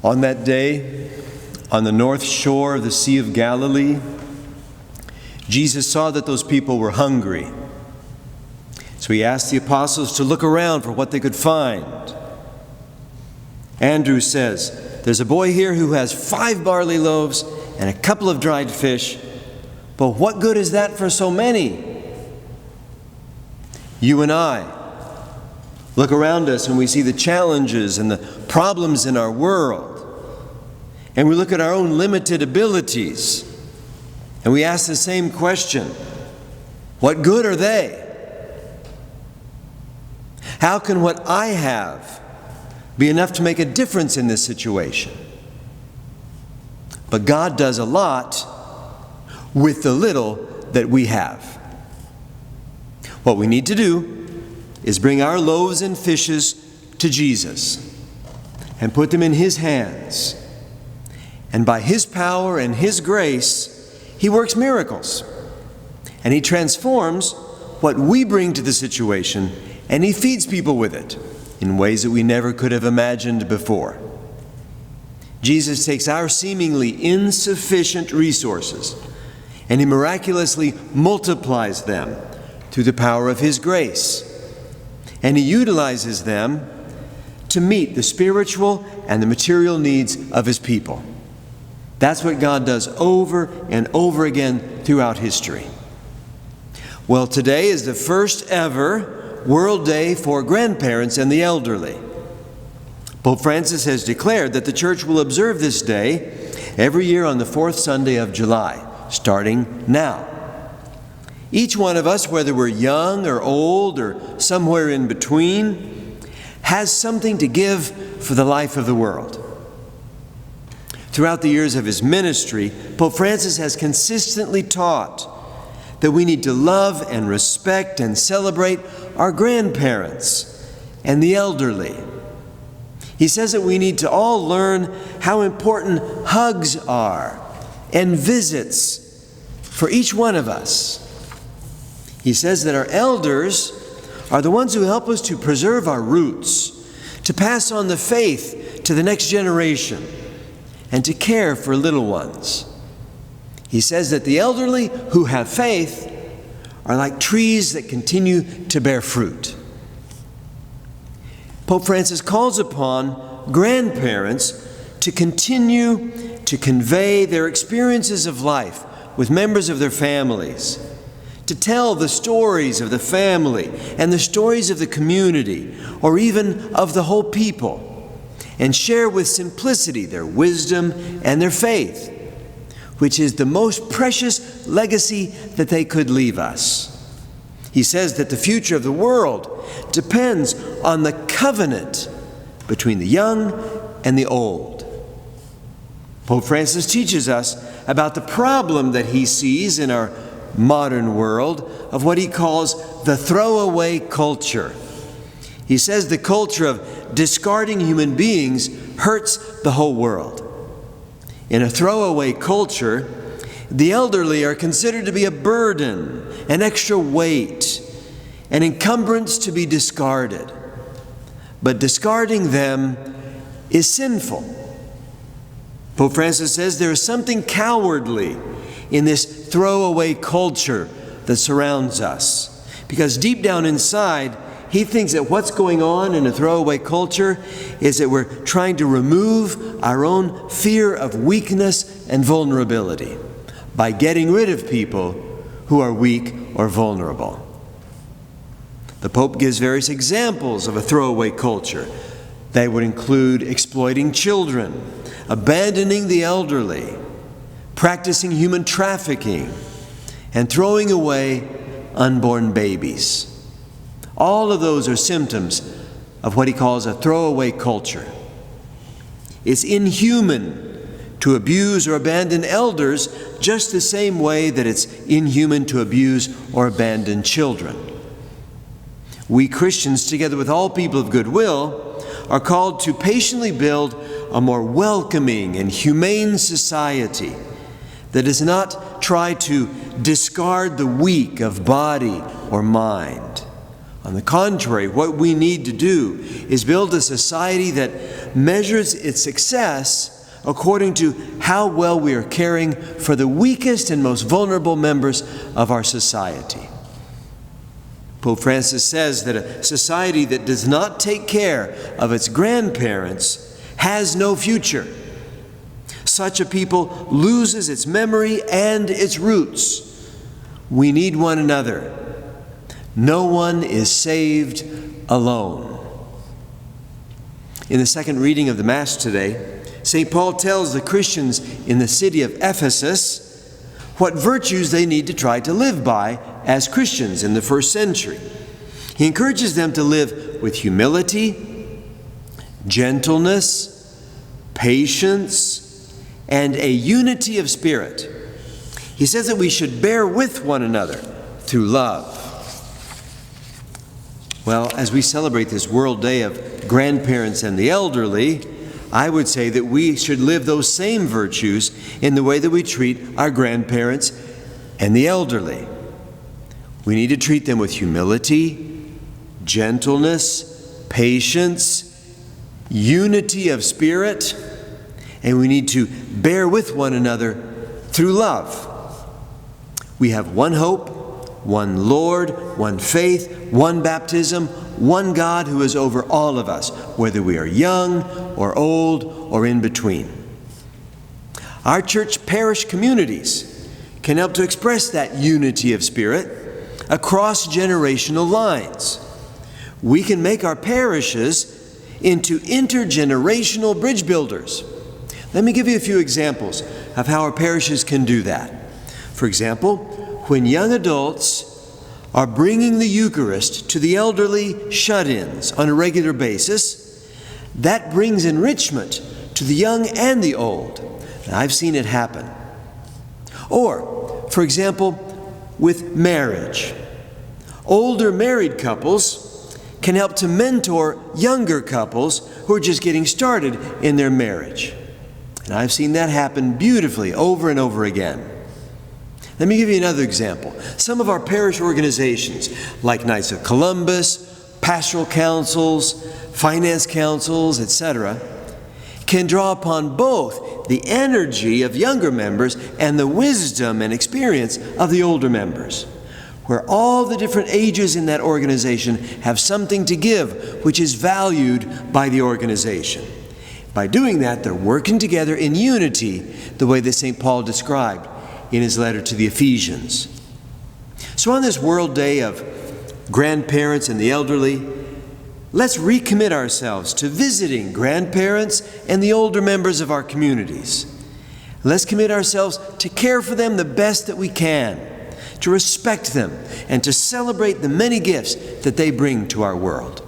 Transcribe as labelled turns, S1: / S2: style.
S1: On that day, on the north shore of the Sea of Galilee, Jesus saw that those people were hungry. So he asked the apostles to look around for what they could find. Andrew says, "There's a boy here who has 5 barley loaves and a couple of dried fish, but what good is that for so many?" You and I look around us and we see the challenges and the problems in our world. And we look at our own limited abilities. And we ask the same question: what good are they? How can what I have be enough to make a difference in this situation? But God does a lot with the little that we have. What we need to do is bring our loaves and fishes to Jesus and put them in His hands. And by His power and His grace, He works miracles. And He transforms what we bring to the situation, and He feeds people with it in ways that we never could have imagined before. Jesus takes our seemingly insufficient resources and He miraculously multiplies them through the power of His grace. And He utilizes them to meet the spiritual and the material needs of His people. That's what God does over and over again throughout history. Well, today is the first ever World Day for Grandparents and the Elderly. Pope Francis has declared that the Church will observe this day every year on the 4th Sunday of July, starting now. Each one of us, whether we're young or old or somewhere in between, has something to give for the life of the world. Throughout the years of his ministry, Pope Francis has consistently taught that we need to love and respect and celebrate our grandparents and the elderly. He says that we need to all learn how important hugs are and visits for each one of us. He says that our elders are the ones who help us to preserve our roots, to pass on the faith to the next generation, and to care for little ones. He says that the elderly who have faith are like trees that continue to bear fruit. Pope Francis calls upon grandparents to continue to convey their experiences of life with members of their families, to tell the stories of the family and the stories of the community, or even of the whole people, and share with simplicity their wisdom and their faith, which is the most precious legacy that they could leave us. He says that the future of the world depends on the covenant between the young and the old. Pope Francis teaches us about the problem that he sees in our modern world of what he calls the throwaway culture. He says the culture of discarding human beings hurts the whole world. In a throwaway culture, the elderly are considered to be a burden, an extra weight, an encumbrance to be discarded. But discarding them is sinful. Pope Francis says there is something cowardly in this throwaway culture that surrounds us, because deep down inside, he thinks that what's going on in a throwaway culture is that we're trying to remove our own fear of weakness and vulnerability by getting rid of people who are weak or vulnerable. The Pope gives various examples of a throwaway culture. They would include exploiting children, abandoning the elderly, practicing human trafficking, and throwing away unborn babies. All of those are symptoms of what he calls a throwaway culture. It's inhuman to abuse or abandon elders just the same way that it's inhuman to abuse or abandon children. We Christians, together with all people of goodwill, are called to patiently build a more welcoming and humane society that does not try to discard the weak of body or mind. On the contrary, what we need to do is build a society that measures its success according to how well we are caring for the weakest and most vulnerable members of our society. Pope Francis says that a society that does not take care of its grandparents has no future. Such a people loses its memory and its roots. We need one another. No one is saved alone. In the second reading of the Mass today, St. Paul tells the Christians in the city of Ephesus what virtues they need to try to live by as Christians in the first century. He encourages them to live with humility, gentleness, patience, and a unity of spirit. He says that we should bear with one another through love. Well, as we celebrate this World Day of Grandparents and the Elderly, I would say that we should live those same virtues in the way that we treat our grandparents and the elderly. We need to treat them with humility, gentleness, patience, unity of spirit, and we need to bear with one another through love. We have one hope, one Lord, one faith, one baptism, one God who is over all of us, whether we are young or old or in between. Our church parish communities can help to express that unity of spirit across generational lines. We can make our parishes into intergenerational bridge builders. Let me give you a few examples of how our parishes can do that. For example, when young adults are bringing the Eucharist to the elderly shut-ins on a regular basis, that brings enrichment to the young and the old. And I've seen it happen. Or, for example, with marriage. Older married couples can help to mentor younger couples who are just getting started in their marriage. And I've seen that happen beautifully over and over again. Let me give you another example. Some of our parish organizations, like Knights of Columbus, pastoral councils, finance councils, etc., can draw upon both the energy of younger members and the wisdom and experience of the older members, where all the different ages in that organization have something to give which is valued by the organization. By doing that, they're working together in unity, the way that St. Paul described in his letter to the Ephesians. So on this World Day of Grandparents and the Elderly, let's recommit ourselves to visiting grandparents and the older members of our communities. Let's commit ourselves to care for them the best that we can, to respect them, and to celebrate the many gifts that they bring to our world.